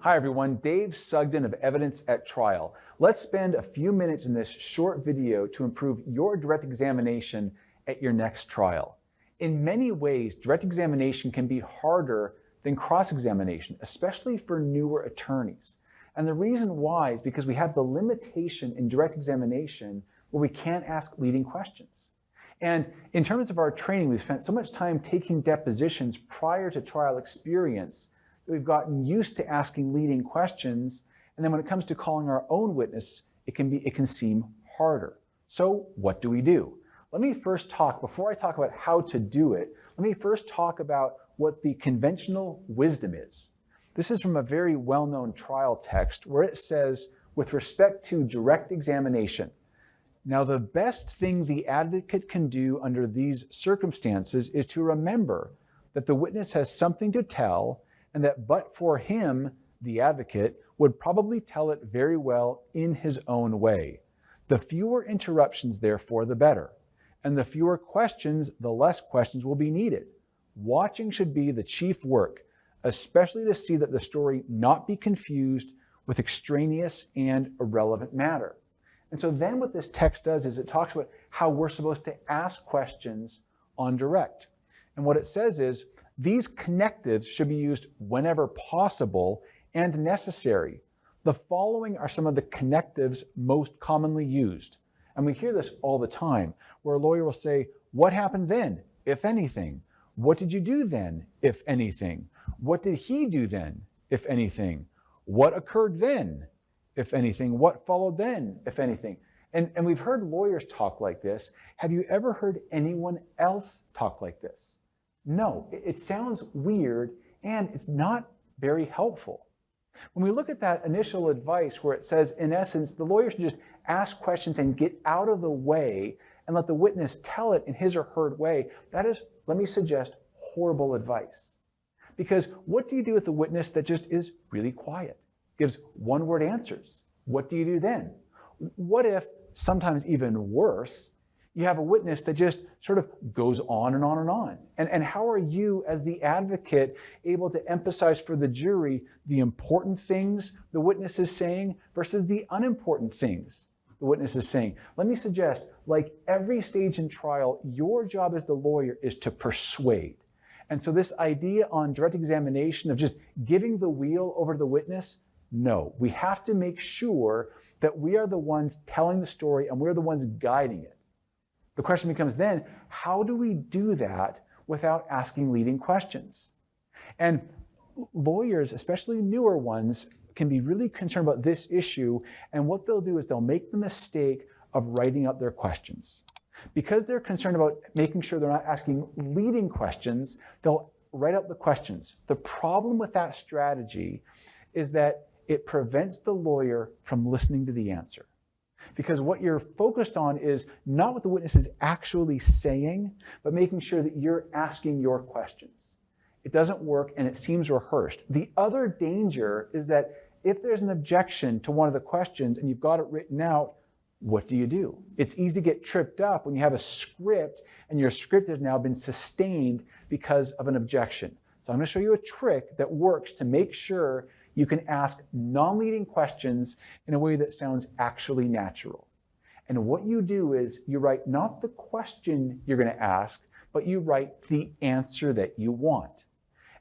Hi everyone, Dave Sugden of Evidence at Trial. Let's spend a few minutes in this short video to improve your direct examination at your next trial. In many ways, direct examination can be harder than cross-examination, especially for newer attorneys. And the reason why is because we have the limitation in direct examination where we can't ask leading questions. And in terms of our training, we've spent so much time taking depositions prior to trial experience that we've gotten used to asking leading questions, and then when it comes to calling our own witness, it can seem harder. So what do we do? Let me first talk, before I talk about how to do it, let me first talk about what the conventional wisdom is. This is from a very well-known trial text where it says, with respect to direct examination, now the best thing the advocate can do under these circumstances is to remember that the witness has something to tell and that but for him, the advocate, would probably tell it very well in his own way. The fewer interruptions, therefore, the better. And the fewer questions, the less questions will be needed. Watching should be the chief work, especially to see that the story not be confused with extraneous and irrelevant matter. And so then what this text does is it talks about how we're supposed to ask questions on direct. And what it says is, these connectives should be used whenever possible and necessary. The following are some of the connectives most commonly used. And we hear this all the time, where a lawyer will say, what happened then, if anything? What did you do then, if anything? What did he do then, if anything? What occurred then, if anything? What followed then, if anything? And we've heard lawyers talk like this. Have you ever heard anyone else talk like this? No, it sounds weird and it's not very helpful. When we look at that initial advice where it says, in essence, the lawyer should just ask questions and get out of the way and let the witness tell it in his or her way, that is, let me suggest, horrible advice. Because what do you do with the witness that just is really quiet, gives one-word answers? What do you do then? What if, sometimes even worse, you have a witness that just sort of goes on and on and on? And how are you, as the advocate, able to emphasize for the jury the important things the witness is saying versus the unimportant things the witness is saying? Let me suggest, like every stage in trial, your job as the lawyer is to persuade. And so this idea on direct examination of just giving the wheel over to the witness, no. We have to make sure that we are the ones telling the story and we're the ones guiding it. The question becomes then, how do we do that without asking leading questions? And lawyers, especially newer ones, can be really concerned about this issue, and what they'll do is they'll make the mistake of writing up their questions. Because they're concerned about making sure they're not asking leading questions, they'll write up the questions. The problem with that strategy is that it prevents the lawyer from listening to the answer. Because what you're focused on is not what the witness is actually saying, but making sure that you're asking your questions. It doesn't work and it seems rehearsed. The other danger is that if there's an objection to one of the questions and you've got it written out, what do? It's easy to get tripped up when you have a script and your script has now been sustained because of an objection. So I'm going to show you a trick that works to make sure you can ask non-leading questions in a way that sounds actually natural. And what you do is you write not the question you're going to ask, but you write the answer that you want.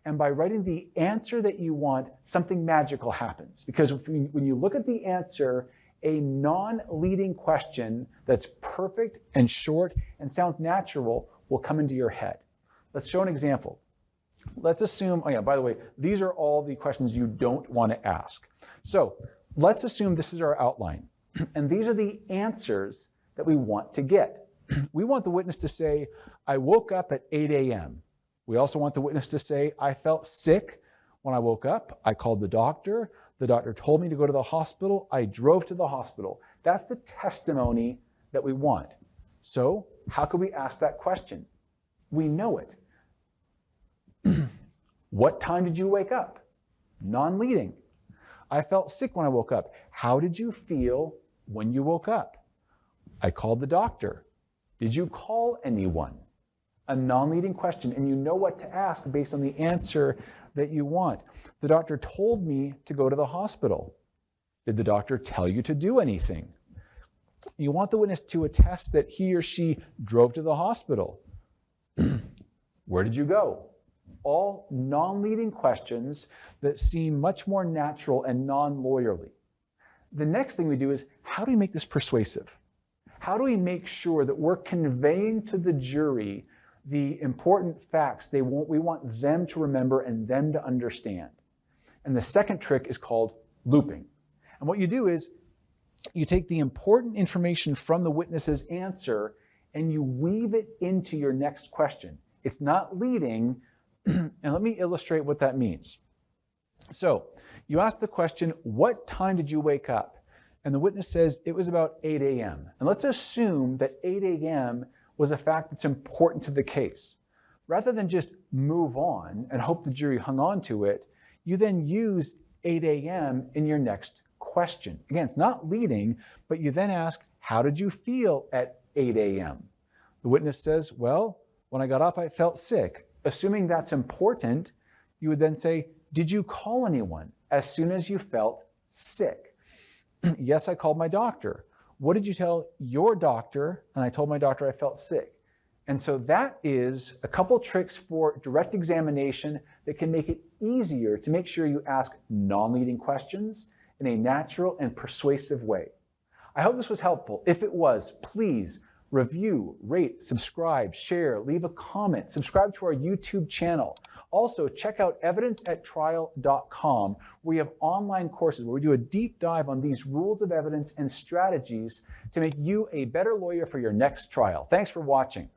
And by writing the answer that you want, something magical happens. Because when you look at the answer, a non-leading question that's perfect and short and sounds natural will come into your head. Let's show an example. Let's assume, oh yeah, by the way, these are all the questions you don't want to ask. So let's assume this is our outline. And these are the answers that we want to get. We want the witness to say, I woke up at 8 a.m. We also want the witness to say, I felt sick when I woke up. I called the doctor. The doctor told me to go to the hospital. I drove to the hospital. That's the testimony that we want. So how could we ask that question? We know it. What time did you wake up? Non-leading. I felt sick when I woke up. How did you feel when you woke up? I called the doctor. Did you call anyone? A non-leading question, and you know what to ask based on the answer that you want. The doctor told me to go to the hospital. Did the doctor tell you to do anything? You want the witness to attest that he or she drove to the hospital. Where did you go? All non-leading questions that seem much more natural and non-lawyerly. The next thing we do is, how do we make this persuasive? How do we make sure that we're conveying to the jury the important facts we want them to remember and them to understand? And the second trick is called looping. And what you do is, you take the important information from the witness's answer and you weave it into your next question. It's not leading, and let me illustrate what that means. So, you ask the question, what time did you wake up? And the witness says, it was about 8 a.m. And let's assume that 8 a.m. was a fact that's important to the case. Rather than just move on and hope the jury hung on to it, you then use 8 a.m. in your next question. Again, it's not leading, but you then ask, how did you feel at 8 a.m.? The witness says, well, when I got up, I felt sick. Assuming that's important, you would then say, did you call anyone as soon as you felt sick? Yes, I called my doctor. What did you tell your doctor? And I told my doctor I felt sick. And so that is a couple tricks for direct examination that can make it easier to make sure you ask non-leading questions in a natural and persuasive way. I hope this was helpful. If it was, please review, rate, subscribe, share, leave a comment, subscribe to our YouTube channel. Also, check out evidenceattrial.com, where we have online courses where we do a deep dive on these rules of evidence and strategies to make you a better lawyer for your next trial. Thanks for watching.